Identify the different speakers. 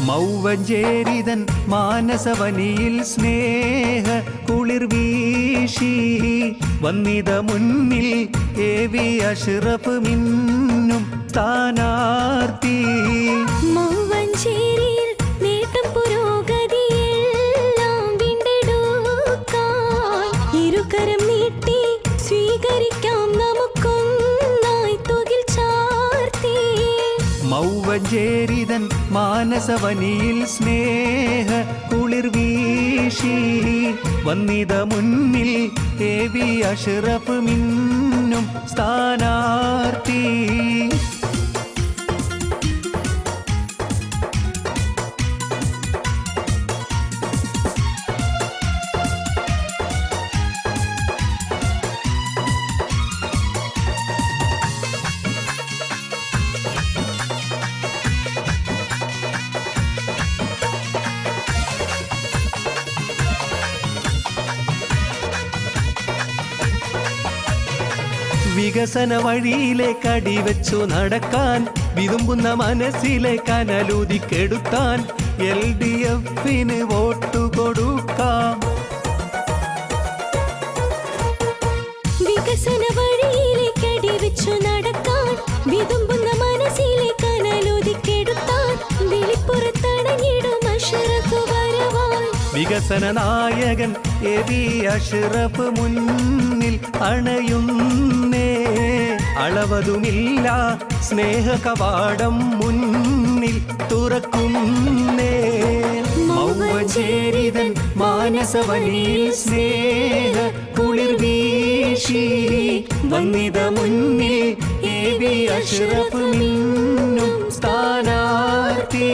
Speaker 1: മൗവഞ്ചേരിതൻ മാനസവനിയിൽ സ്നേഹ കുളിർ വീശി വന്നിത മുന്നിൽ എ.വി. അഷ്റഫ് മിന്നും സ്ഥാനാർത്ഥി.
Speaker 2: മൗവഞ്ചേരിയിൽ നേട്ടം പുരോഗതിയെല്ലാം വീണ്ടെടുക്കാൻ ഇരുകരം നീട്ടി സ്വീകരിക്കാം നമുക്കൊന്നായി തുകിൽ ചാർത്തി.
Speaker 1: മൗവഞ്ചേരിതൻ മാനസവനിയിൽ സ്നേഹ കുളിർ വീശി വന്നിത മുന്നിൽ എ.വി. അഷ്റഫ് മിന്നും സ്ഥാനാർത്ഥി. വികസന വഴിയിലേക്ക് അടിവെച്ചു നടക്കാൻ വിതുമ്പുന്ന മനസ്സിലെ കനലൂതിക്കെടുത്താൻ LDFന് വോട്ടു കൊടുക്കാം.
Speaker 2: വികസന വഴിയിലേക്ക് അടിവെച്ചു നടക്കാൻ വിതുമ്പുന്ന മനസ്സിലെ കനലൂതിക്കെടുത്താൻ വിളിപ്പുറത്തടഞ്ഞിടും അഷ്റഫ് വരവായി.
Speaker 1: വികസന നായകൻ എ.വി. അഷ്റഫ് മുന്നിൽ അണയുന്നേ. അളവതുമില്ല സ്നേഹ കവാടം മുന്നിൽ തുറക്കുന്നേ. മൗവഞ്ചേരിതൻ മാനസവനിയിൽ സ്നേഹ കുളിർ വീശി വന്നിത മുന്നിൽ എ.വി. അഷ്റഫ് മിന്നും സ്ഥാനാർത്ഥി.